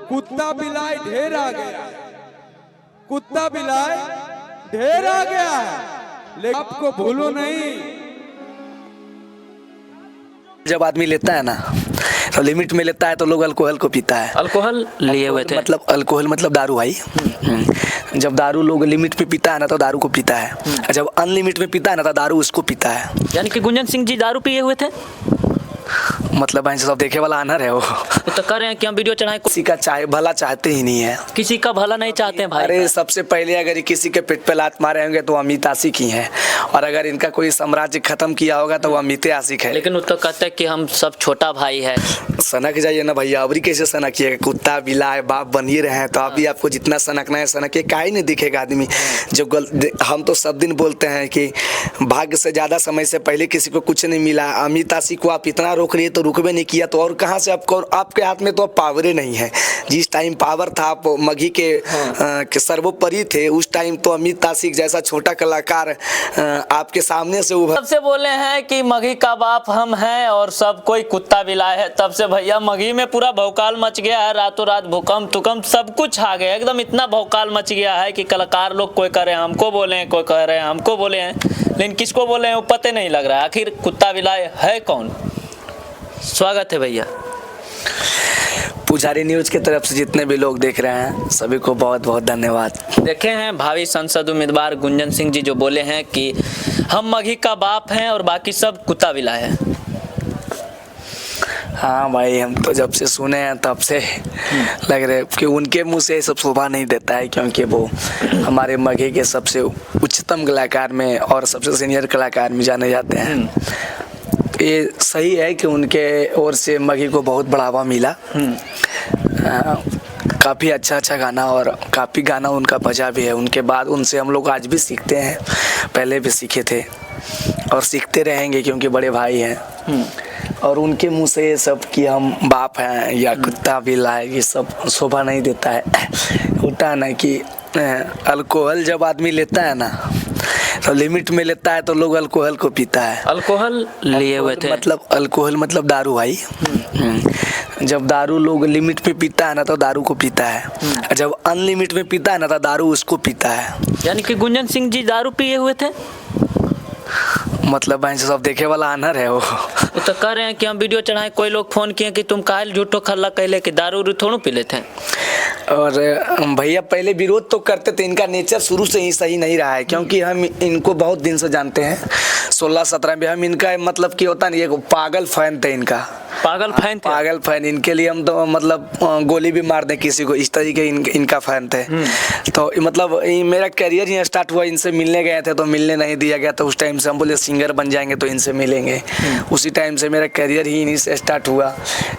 कुत्ता बिलाई ढेर आ गया है, कुत्ता बिलाई ढेर आ गया है, लेकिन आपको भूलो नहीं। जब आदमी लेता है ना तो लिमिट में लेता है तो लोग अल्कोहल को पीता है। अल्कोहल लिए हुए थे, मतलब अल्कोहल मतलब दारू भाई। जब दारू लोग लिमिट पे पीता है ना तो दारू को पीता है, जब अनलिमिट में पीता है ना तो दारू उसको पीता है। यानी कि गुंजन सिंह जी दारू पिए हुए थे। मतलब भाई सब देखे वाला अनर है वो, तो कर रहे हैं कि हम वीडियो चढ़ाएं। किसी का चाहे भला चाहते ही नहीं है, किसी का भला नहीं चाहते हैं भाई। अरे सबसे पहले अगर ये किसी के पेट पे लात मारे होंगे तो अमित आशिक ही हैं, और अगर इनका कोई साम्राज्य खत्म किया होगा तो वो अमित आशिक है। लेकिन वो तो कहते हैं कि हम सब छोटा भाई है। सनक जाइए ना भैया, अबरी कैसे सनकिएगा, कुत्ता बिलाए बाप बनिए रहे हैं तो अभी आपको जितना सनकना है सनकिए, काहे नहीं दिखेगा आदमी। जब हम तो सब दिन बोलते हैं कि भाग्य से ज़्यादा समय से पहले किसी को कुछ नहीं मिला, अमित आशिक को आप इतना रोक रही तो रुकवे नहीं किया तो और कहाँ से आपको, और आपके हाथ में तो अब पावरे नहीं है। जिस टाइम पावर था आप मघी के सर्वोपरि थे, उस टाइम तो अमित आशिक जैसा छोटा कलाकार आपके सामने से उभर। तब से बोले हैं कि मघी का बाप हम हैं और सब कोई कुत्ता बिलाए है, तब से भैया मघी में पूरा भौकाल मच गया है। रातों रात भूकंप तुकंप सब कुछ आ गया एकदम, इतना भौकाल मच गया है कि कलाकार लोग कोई कह रहे हैं हमको बोले, कोई कह रहे हैं हमको बोले हैं, लेकिन किसको बोले हैं वो पता नहीं लग रहा है। आखिर कुत्ता बिलाए है कौन। स्वागत है भैया। पुजारी न्यूज की तरफ से जितने भी लोग देख रहे हैं सभी को बहुत बहुत धन्यवाद। देखे हैं भावी संसद उम्मीदवार गुंजन सिंह जी जो बोले हैं कि हम मघी का बाप हैं और बाकी सब कुत्ता बिलाए हैं। हाँ भाई, हम तो जब से सुने हैं तब से लग रहा है कि उनके मुंह से सब शोभा नहीं देता है, क्योंकि वो हमारे मघे के सबसे उच्चतम कलाकार में और सबसे सीनियर कलाकार में जाने जाते हैं। ये सही है कि उनके ओर से मघी को बहुत बढ़ावा मिला। काफ़ी अच्छा गाना और काफ़ी गाना उनका बजा भी है। उनके बाद उनसे हम लोग आज भी सीखते हैं, पहले भी सीखे थे और सीखते रहेंगे क्योंकि बड़े भाई हैं। और उनके मुंह से ये सब कि हम बाप हैं या कुत्ता भी लाए, ये सब शोभा नहीं देता है। होता है ना कि अल्कोहल जब आदमी लेता है ना तो लिमिट में लेता है तो लोग अल्कोहल को पीता है। अल्कोहल लिए हुए थे, मतलब अल्कोहल मतलब दारू भाई। जब दारू लोग लिमिट में पीता है ना तो दारू को पीता है, जब अनलिमिट में पीता है ना तो दारू उसको पीता है। यानी कि गुंजन सिंह जी दारू पिए हुए थे। मतलब भाई सब देखे वाला अनर है वो तो कह रहे हैं कि हम वीडियो चढ़ाएं। कोई लोग फोन किए कि तुम काहे झूठो खल्ला कहले कि दारू थोड़ू पी लेते हैं। और भैया पहले विरोध तो करते थे, इनका नेचर शुरू से ही सही नहीं रहा है, क्योंकि हम इनको बहुत दिन से जानते हैं, 16-17 में। हम इनका मतलब कि होता नहीं, एक पागल फैन थे इनका, पागल फैन थे। पागल फैन। इनके लिए हम तो मतलब गोली भी मार दें किसी को, इस तरीके इनका फैन थे। तो मतलब मेरा करियर ही स्टार्ट हुआ, इनसे मिलने गए थे तो मिलने नहीं दिया गया, तो उस टाइम से हम बोले सिंगर बन जाएंगे तो इनसे मिलेंगे। उसी टाइम से मेरा करियर ही इन्हीं से स्टार्ट हुआ।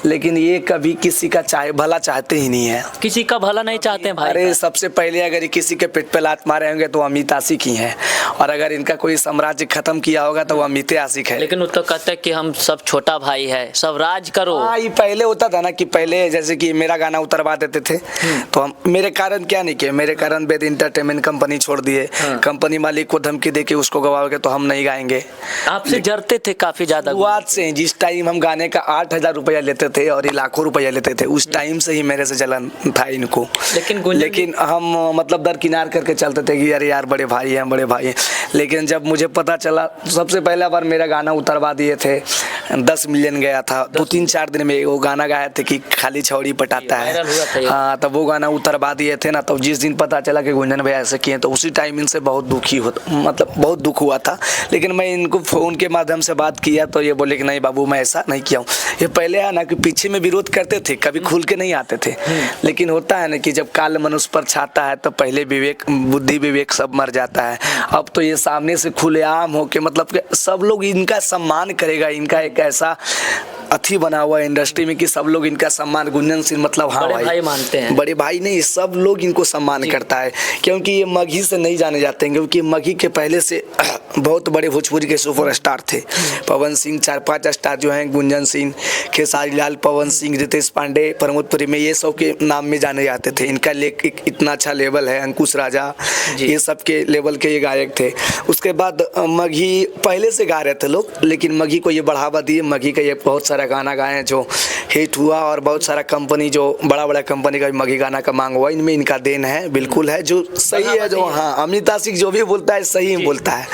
लेकिन ये कभी किसी का भला चाहते ही नहीं है, किसी का भला नहीं चाहते हैं भाई। अरे सबसे पहले अगर ये किसी के पेट पे लात मारे होंगे तो अमित आशिक ही हैं, और अगर इनका कोई साम्राज्य खत्म किया होगा तो वो अमित आशिक है। लेकिन वो तो कहते हैं कि हम सब छोटा भाई है, सब राज करो। हाँ, ये पहले होता था ना कि पहले जैसे कि मेरा गाना उतरवा देते थे तो हम, मेरे कारण क्या नहीं किए, मेरे कारण वेद इंटरटेनमेंट कंपनी छोड़ दिए। कंपनी मालिक को धमकी दे के उसको गवाओगे तो हम नहीं गाएंगे। आपसे जरते थे काफी ज्यादा। शुरुआत से जिस टाइम हम गाने का 8,000 रुपया लेते थे और ये लाखों रुपया लेते थे, उस टाइम से ही मेरे से जलन था इनको। लेकिन हम मतलब दरकिनार करके चलते थे कि अरे यार बड़े भाई हैं, बड़े भाई हैं। लेकिन जब मुझे पता चला, सबसे पहला बार मेरा गाना उतरवा दिए थे, 10 मिलियन गया था। 2-3-4 दिन में वो गाना गाए थे कि खाली छौड़ी पटाता है। हाँ, तब वो गाना उतरवा दिए थे ना, तो जिस दिन पता चला कि गुंजन भाई ऐसे किए तो उसी टाइम इनसे बहुत मतलब बहुत दुख हुआ था। लेकिन मैं इनको फ़ोन के माध्यम से बात किया तो ये बोले कि नहीं बाबू मैं ऐसा नहीं किया हूँ। ये पहले है ना कि पीछे में विरोध करते थे, कभी खुल के नहीं आते थे। लेकिन होता है ना कि जब काल मनुष्य पर छाता है तो पहले विवेक, बुद्धि विवेक सब मर जाता है। अब तो ये सामने से खुलेआम हो के मतलब कि सब लोग इनका सम्मान करेगा। इनका एक ऐसा अथी बना हुआ है इंडस्ट्री में कि सब लोग इनका सम्मान, गुंजन सिंह मतलब हाँ भाई मानते हैं। बड़े भाई नहीं, सब लोग इनको सम्मान करता है, क्योंकि ये मघी से नहीं जाने जाते हैं, क्योंकि मघी के पहले से बहुत बड़े भोजपुरी के सुपर स्टार थे। पवन सिंह, 4-5 स्टार जो हैं, गुंजन सिंह, खेसारी लाल, पवन सिंह, रितेश पांडे, प्रमोदपुरी में, ये सब के नाम में जाने जाते थे। इनका इतना अच्छा लेवल है, अंकुश राजा, ये सब के लेवल के ये गायक थे। उसके बाद मघी पहले से गा रहे थे लोग, लेकिन मघी को ये बढ़ावा दिए। मघी का ये बहुत सारा सारा गाना गाए जो हिट हुआ, और बहुत सारा कंपनी जो बड़ा बड़ा कंपनी का भी मघी गाना का मांग हुआ, इनमें इनका देन है, बिल्कुल है, जो सही है, जो हाँ अमित आशिक जो भी बोलता है सही बोलता है,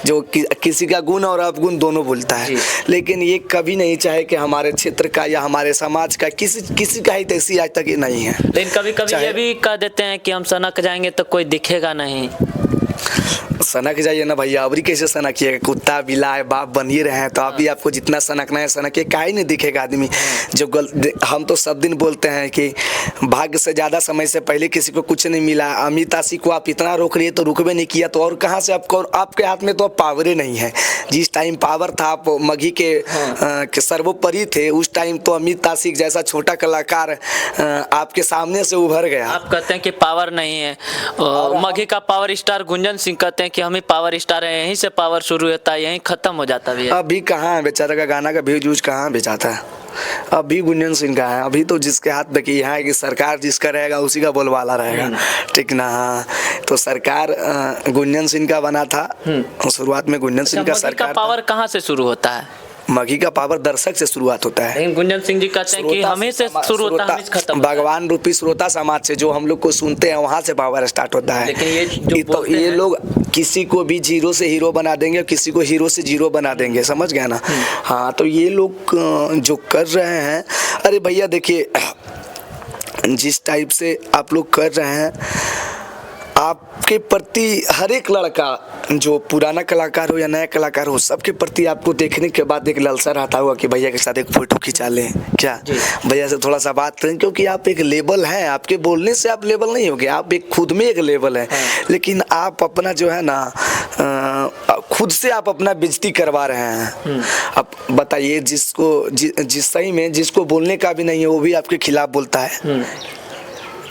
जो किसी का गुण और अवगुण दोनों बोलता है, लेकिन ये कभी नहीं चाहे कि हमारे क्षेत्र का या हमारे समाज का किसी का ही ऐसी आज तक ये नहीं है। लेकिन कभी कभी ये भी कह देते हैं कि हम सनक जाएंगे तो कोई दिखेगा नहीं। सनक जाइए ना भैया, अबरी कैसे सनकिएगा, कुत्ता बिलाए बाप बन ही रहे हैं, तो अभी आपको जितना सनकना है सनकिए, काहे नहीं दिखेगा आदमी। जो हम तो सब दिन बोलते हैं कि भाग्य से ज़्यादा समय से पहले किसी को कुछ नहीं मिला, अमित आशिक को आप इतना रोक रही है तो रुकवे नहीं किया, तो और कहाँ से आपको, आपके हाथ में तो अब पावर ही नहीं है। जिस टाइम पावर था आप मघी के सर्वोपरि थे, उस टाइम तो अमित आशिक जैसा छोटा कलाकार आपके सामने से उभर गया। आप कहते हैं कि पावर नहीं है, मघी का पावर स्टार गुंजन सिंह कहते हैं कि हम ही पावर स्टार है, यहीं से पावर शुरू होता है, यहीं खत्म हो जाता भी है। अभी कहाँ है बेचारा का गाना का व्यूज व्यूज कहाँ बेचाता है, अभी गुंजन सिंह का है। अभी तो जिसके हाथ में की है कि सरकार जिसका रहेगा उसी का बोलबाला रहेगा, ठीक ना। हाँ, तो सरकार गुंजन सिंह का बना था, शुरुआत में गुंजन सिंह का सरकार। पावर कहाँ से शुरू होता है? मघी का पावर दर्शक से शुरुआत होता है, लेकिन गुंजन सिंह जी कहते हैं कि हमें से शुरू होता है, खत्म भगवान रूपी श्रोता समाज से जो हम लोग को सुनते हैं वहां से पावर स्टार्ट होता है। लेकिन तो ये लोग किसी को भी जीरो से हीरो बना देंगे, किसी को हीरो से जीरो बना देंगे, समझ गया ना। हाँ, तो ये लोग जो कर रहे हैं, अरे भैया देखिए जिस टाइप से आप लोग कर रहे हैं, आपके प्रति हर एक लड़का जो पुराना कलाकार हो या नया कलाकार हो, सबके प्रति आपको देखने के बाद एक लालसा रहता होगा कि भैया के साथ एक फोटो खिंचा लें, क्या भैया से थोड़ा सा बात करें, क्योंकि आप एक लेवल हैं, आपके बोलने से आप लेवल नहीं होगे, आप एक खुद में एक लेवल है। लेकिन आप अपना जो है ना खुद से आप अपना बेइज्जती करवा रहे हैं। अब बताइए जिस सही में जिसको बोलने का भी नहीं है वो भी आपके खिलाफ बोलता है,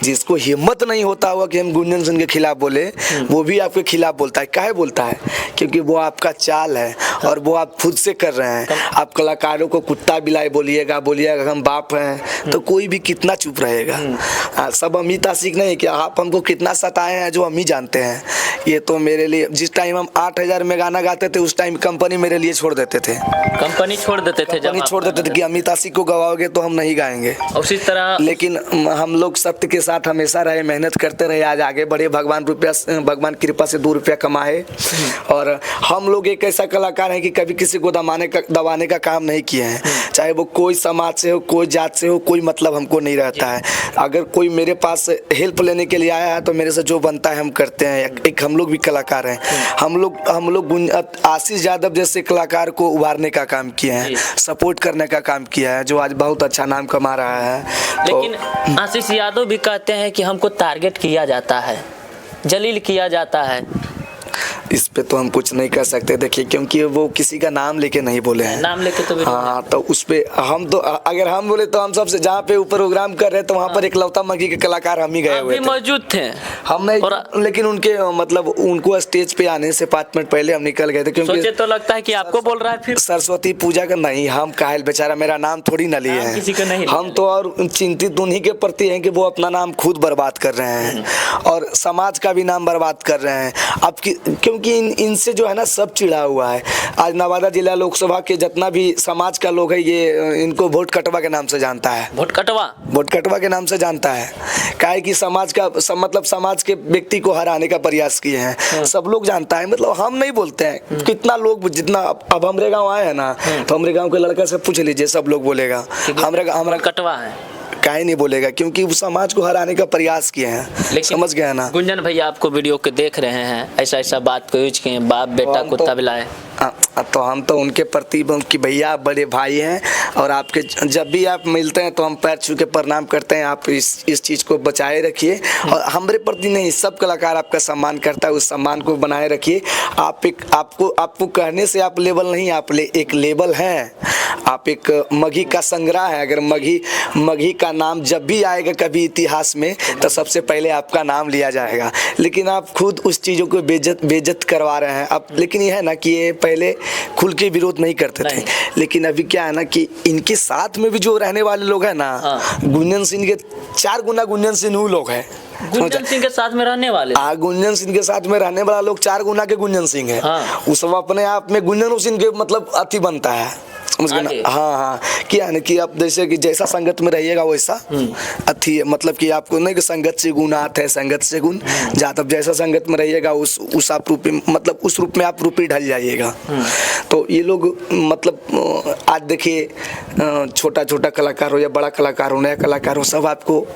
जिसको हिम्मत नहीं होता हुआ कि हम गुंजन सिंह के खिलाफ बोले, वो भी आपके खिलाफ बोलता है। काहे बोलता है? क्योंकि वो आपका चाल है और वो आप खुद से कर रहे हैं। आप कलाकारों को कुत्ता बिलाई बोलिएगा हम बाप हैं, तो कोई भी कितना चुप रहेगा। सब अमित आशिक नहीं कि आप हमको कितना सताए हैं जो हम ही जानते हैं। ये तो मेरे लिए जिस टाइम हम 8000 में गाना गाते थे उस टाइम कंपनी मेरे लिए छोड़ देते थे, कंपनी छोड़ देते थे कि अमित आशिक को गवाओगे तो हम नहीं गाएंगे। उसी तरह लेकिन हम लोग सत्य के साथ हमेशा रहे, मेहनत करते रहे, आज आगे बढ़े, भगवान कृपा से 2 रुपया कमाए। और हम लोग एक ऐसा कलाकार है कि कभी किसी को दबाने का काम नहीं किए हैं, चाहे वो कोई समाज से हो, कोई जात से हो, कोई मतलब हमको नहीं रहता है। अगर कोई मेरे पास हेल्प लेने के लिए आया है तो मेरे से जो बनता है हम करते हैं। एक हम लोग भी कलाकार हैं, हम लोग आशीष यादव जैसे कलाकार को उभारने का काम किए हैं, सपोर्ट करने का काम किया है, जो आज बहुत अच्छा नाम कमा रहा है। लेकिन आशीष यादव भी कहते हैं कि हमको टारगेट किया जाता है, जलील किया जाता है। इस पे तो हम कुछ नहीं कर सकते, देखिए, क्योंकि वो किसी का नाम लेके नहीं बोले हैं, नाम लेके तो हाँ, तो उस पे हम तो अगर हम बोले तो हम सबसे जहाँ पे ऊपर प्रोग्राम कर रहे हैं तो वहाँ पर एक लौता मघी के कलाकार हम ही गए हुए थे, मौजूद थे हम नहीं। लेकिन उनके मतलब उनको स्टेज पे आने से 5 मिनट पहले हम निकल गए थे, क्योंकि सोचे तो लगता है कि आपको बोल रहा है फिर सरस्वती पूजा का नहीं, हम कायल बेचारा मेरा नाम थोड़ी न लिए हैं, किसी का नहीं, हम तो और चिंतित उन्हीं के प्रति हैं कि वो अपना नाम खुद बर्बाद कर रहे हैं और समाज का भी नाम बर्बाद कर रहे हैं। अब क्योंकि इनसे जो है ना सब चिढ़ा हुआ है। आज नवादा जिला लोकसभा के जितना भी समाज का लोग है ये इनको वोट कटवा के नाम से जानता है, वोट कटवा के नाम से जानता है। काहे कि समाज का मतलब समाज के व्यक्ति को हराने का प्रयास किए हैं, सब लोग जानता है। मतलब हम नहीं बोलते हैं, कितना लोग जितना अब हमारे गाँव आए हैं ना तो हमारे गाँव के लड़का से पूछ लीजिए, सब लोग बोलेगा हमारा कटवा है, काहे नहीं बोलेगा, क्योंकि वो समाज को हराने का प्रयास किए हैं। समझ गया ना। गुंजन भैया आपको वीडियो के देख रहे हैं, ऐसा बात को यूज किए, बाप बेटा कुत्ता बिलाए, तो हम तो उनके प्रति कि भैया बड़े भाई हैं और आपके जब भी आप मिलते हैं तो हम पैर छू के प्रणाम करते हैं। आप इस चीज़ को बचाए रखिए और हमारे प्रति नहीं, सब कलाकार आपका सम्मान करता है, उस सम्मान को बनाए रखिए। आपको कहने से आप लेवल नहीं, आप एक लेवल हैं, आप एक मघी का संग्रह है। अगर मघी का नाम जब भी आएगा कभी इतिहास में तो सबसे पहले आपका नाम लिया जाएगा, लेकिन आप खुद उस चीज़ों को बेइज्जत करवा रहे हैं। अब लेकिन यह है ना कि ये पहले खुल के विरोध नहीं करते थे, लेकिन अभी क्या है ना कि इनके साथ में भी जो रहने वाले लोग हैं ना, गुंजन सिंह के 4 गुना गुंजन सिंह वो लोग हैं, गुंजन सिंह के साथ में रहने वाले, गुंजन सिंह के साथ में रहने वाला लोग 4 गुना के गुंजन सिंह है। उस अपने आप में गुंजन सिंह के मतलब अति बनता है, समझ गए आगे। ना? हाँ हाँ, क्या है ना कि आप जैसे कि जैसा संगत में रहिएगा वैसा अथी है, मतलब कि आपको नहीं कि संगत से गुण आते हैं, संगत से गुण जाता, जैसा संगत में रहिएगा उस आप रूपी, मतलब उस रूप में आप रूपी ढल जाइएगा। तो ये लोग मतलब आज देखिए छोटा छोटा कलाकार हो या बड़ा कलाकार हो, नया कलाकार हो, सब आपको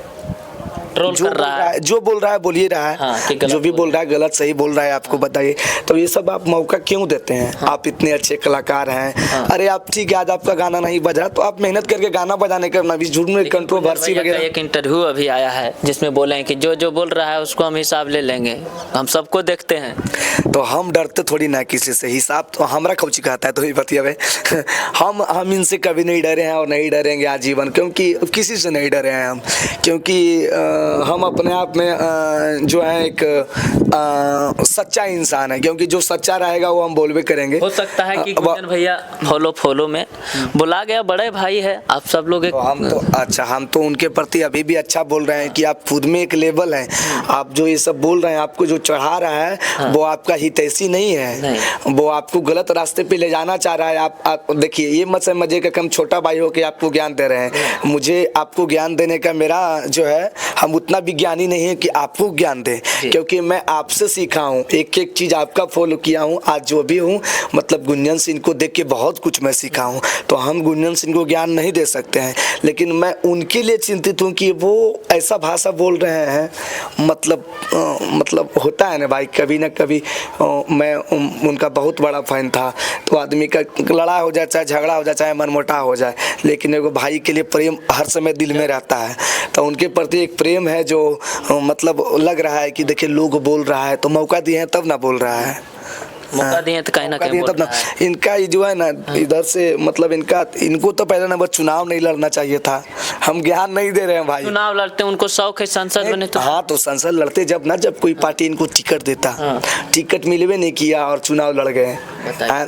ट्रोल जो कर बोल रहा रहा है। है, जो बोल रहा है बोलिए रहा है, हाँ, कि गलत जो भी बोल बोल रहा है गलत सही बोल रहा है आपको बताइए। तो ये सब आप मौका क्यों देते हैं? आप इतने अच्छे कलाकार हैं, अरे आप ठीक है आज आपका गाना नहीं बज रहा तो आप मेहनत करके गाना बजाने का ना भी झूठ में कंट्रोवर्सी भैया का वगैरह। एक इंटरव्यू अभी आया है जिसमें बोले हैं कि जो जो बोल रहा है उसको हम हिसाब ले लेंगे, हम सबको देखते हैं। तो हम डरते थोड़ी ना किसी से, हिसाब तो हमारा कौची कहता है तो ही बतियावे। हम इनसे कभी नहीं डरे हैं और नहीं डरेंगे आजीवन, क्योंकि किसी से नहीं डरे हैं हम, क्योंकि हम अपने आप में जो है एक सच्चा इंसान है, क्योंकि जो सच्चा रहेगा वो हम बोलबे करेंगे। हो सकता है कि गुंजन भैया फॉलो में बुला गया, बड़े भाई है आप सब लोग एक तो हम तो अच्छा, हम तो उनके प्रति अभी भी अच्छा बोल रहे हैं कि आप खुद में एक लेवल हैं। आप जो ये सब बोल रहे हैं, आपको जो चढ़ा रहा है वो आपका हितैषी नहीं है, वो आपको गलत रास्ते पे ले जाना चाह रहा है। आप देखिए, ये मत समझिए कि हम छोटा भाई हो के आपको ज्ञान दे रहे हैं। मुझे आपको ज्ञान देने का मेरा जो है, हम उतना विज्ञानी नहीं है कि आपको ज्ञान दे, क्योंकि मैं आपसे सीखा हूँ, एक एक चीज आपका फॉलो किया हूँ। आज जो भी हूँ मतलब गुंजन सिंह को देख के बहुत कुछ मैं सीखा हूँ। तो हम गुंजन सिंह को ज्ञान नहीं दे सकते हैं, लेकिन मैं उनके लिए चिंतित हूँ कि वो ऐसा भाषा बोल रहे हैं, मतलब होता है ना भाई, कभी ना कभी मैं उनका बहुत बड़ा फैन था। तो आदमी का लड़ाई हो जाए, चाहे झगड़ा हो जाए, चाहे मनमुटाव हो जाए, लेकिन एगो भाई के लिए प्रेम हर समय दिल में रहता है। तो उनके प्रति एक प्रेम है जो मतलब लग रहा है कि देखिए लोग बोल रहा है तो मौका दिए हैं तब ना बोल रहा है, मौका दिए तो कहीं ना कहीं बोल रहा है। इनका ये जो है ना इधर से मतलब इनको तो पहले नंबर चुनाव नहीं लड़ना चाहिए था। हम ज्ञान नहीं दे रहे हैं भाई, चुनाव लड़ते हैं, उनको शौक है सांसद बने तो। हाँ तो संसद लड़ते जब कोई पार्टी इनको टिकट देता, टिकट मिलवे नहीं किया और चुनाव लड़ गए।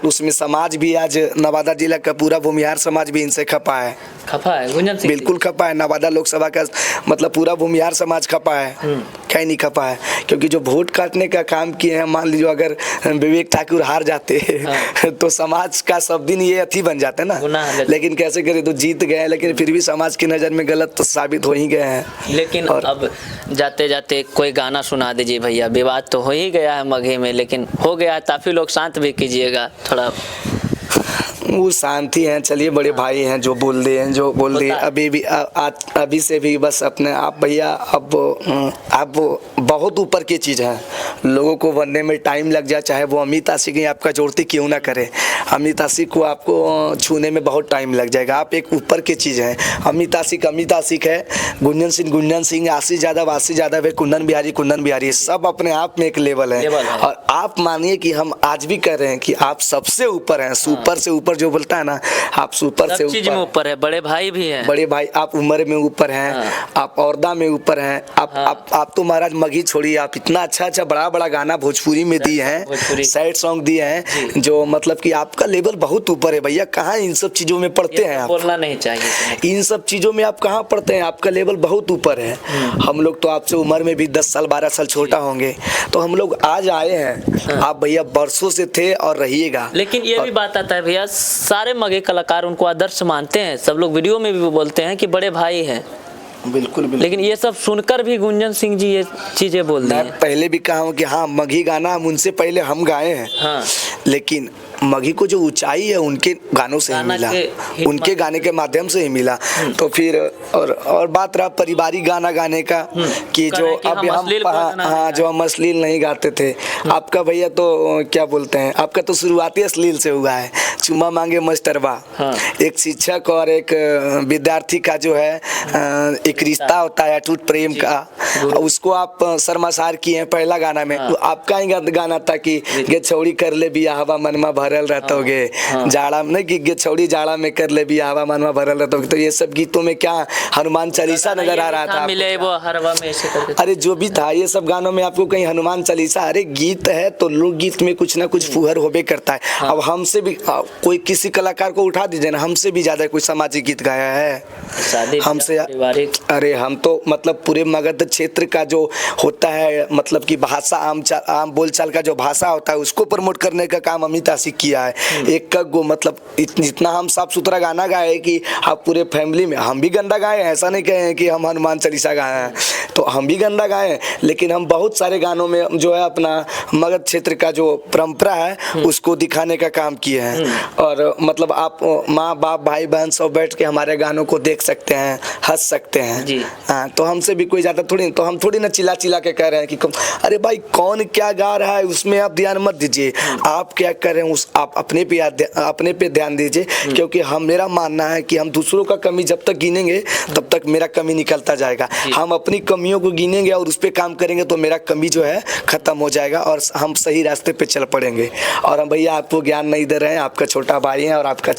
उसमें समाज भी आज नवादा जिला का पूरा भूमिहार समाज भी इनसे खपा है, खपा है गुंजन सिंह, बिल्कुल खपा है। नवादा लोकसभा का मतलब पूरा भूमिहार समाज खपा है, क्या नहीं खपा है, क्योंकि जो वोट काटने का काम किए हैं, मान लीजिए अगर विवेक ठाकुर हार जाते तो समाज का सब दिन ये अथी बन जाता है ना, लेकिन कैसे करे तो जीत गए, लेकिन फिर भी समाज की नज़र में गलत तो साबित हो ही गए हैं। लेकिन अब जाते जाते कोई गाना सुना दीजिए भैया, विवाद तो हो ही गया है मघे में, लेकिन हो गया है, काफी लोग शांत भी कीजिएगा थोड़ा। वो शांति हैं, चलिए बड़े भाई हैं, जो बोल दिए अभी भी अभी से भी बस अपने आप भैया। अब बहुत ऊपर की चीज़ है, लोगों को बनने में टाइम लग जाए, चाहे वो अमित आशिक ही आपका जोड़ती क्यों ना करे, अमित आशिक को आपको छूने में बहुत टाइम लग जाएगा। आप एक ऊपर की चीज़ है, अमित आशिक है, गुंजन सिंह, आशीष यादव है, कुंदन बिहारी, सब अपने आप में एक लेवल है। और आप मानिए कि हम आज भी कह रहे हैं कि आप सबसे ऊपर हैं, सुपर से ऊपर जो बोलता है ना, आप सुपर से ऊपर है। बड़े भाई भी हैं, बड़े भाई, आप उम्र में ऊपर हैं, आप औरदा में ऊपर हैं, आप तो महाराज मघी छोड़िए, आप इतना अच्छा बड़ा गाना भोजपुरी में दिए हैं, सैड सॉन्ग दिए हैं, जो मतलब कि आपका लेवल बहुत ऊपर है भैया। कहाँ इन सब चीजों में पढ़ते हैं आप? बोलना नहीं चाहिए, इन सब चीजों में आप कहाँ पढ़ते हैं? आपका लेवल बहुत ऊपर है। हम लोग तो आपसे उम्र में भी 10 साल 12 साल छोटा होंगे, तो हम लोग आज आए हैं, आप भैया बरसों से थे और रहिएगा। लेकिन ये भी बात आता है भैया, सारे मगे कलाकार उनको आदर्श मानते हैं, सब लोग वीडियो में भी बोलते हैं कि बड़े भाई हैं। बिल्कुल। लेकिन ये सब सुनकर भी गुंजन सिंह जी ये चीजें बोल रहे हैं। पहले भी कहा हूँ कि हाँ मघी गाना हम उनसे पहले हम गाए हैं, हाँ। लेकिन मघी को जो ऊंचाई है उनके गानों से ही मिला, उनके गाने के माध्यम से ही मिला। तो फिर और बात रहा पारिवारिक गाना गाने का कि जो अभी हम जो हम अश्लील नहीं गाते थे, आपका भैया तो क्या बोलते हैं, आपका तो शुरुआती अश्लील से हुआ है। चुम्मा मांगे मास्टरबा, एक शिक्षक और एक विद्यार्थी का जो है एक रिश्ता होता है अटूट प्रेम का, उसको आप शर्मासार किए हैं पहला गाना में। तो आपका ही गाना था कि गे छौड़ी कर ले बियाहवा मनमा भरल रहतोगे, जाड़ा में कि गे छौड़ी जाड़ा में कर ले बियाहवा मनमा भरल रहतोगे। तो ये सब गीतों में क्या हनुमान चालीसा नजर आ रहा था? मिले वो हरवा में ऐसे करके, अरे जो भी था ये सब गानों में आपको कहीं हनुमान चालीसा, अरे गीत है तो लोकगीत में कुछ ना कुछ फुहर होबे करता है। अब हमसे भी कोई किसी कलाकार को उठा दीजिए ना, हमसे भी ज्यादा कोई सामाजिक गीत गाया है हमसे? अरे हम तो मतलब पूरे मगध क्षेत्र क्षेत्र का जो होता है, मतलब कि भाषा, आम बोलचाल का जो भाषा होता है उसको प्रमोट करने का काम अमित आशिक किया है। एक गो मतलब जितना हम साफ सुथरा गाना गाए कि आप पूरे फैमिली में, हम भी गंदा गाए हैं, ऐसा नहीं कहे हैं कि हम हनुमान चालीसा गाए हैं, तो हम भी गंदा गाए हैं, लेकिन हम बहुत सारे गानों में जो है अपना मगध क्षेत्र का जो परंपरा है उसको दिखाने का काम किए हैं। और मतलब आप माँ बाप भाई बहन सब बैठ के हमारे गानों को देख सकते हैं, हंस सकते हैं जी। हाँ, तो हमसे भी कोई ज़्यादा थोड़ी, तो हम थोड़ी ना चिल्ला चिल्ला के कह रहे हैं कि अरे भाई कौन क्या गा रहा है उसमें आप ध्यान मत दीजिए, आप क्या कर रहे हैं उस आप अपने पे ध्यान दीजिए। क्योंकि हम, मेरा मानना है कि हम दूसरों का कमी जब तक गिनेंगे तब तक मेरा कमी निकलता जाएगा। हम अपनी कमियों को गिनेंगे और उस पर काम करेंगे तो मेरा कमी जो है खत्म हो जाएगा और हम सही रास्ते पे चल पड़ेंगे। और हम भैया आपको ज्ञान नहीं दे रहे हैं, आपका छोटा भाई है और आपका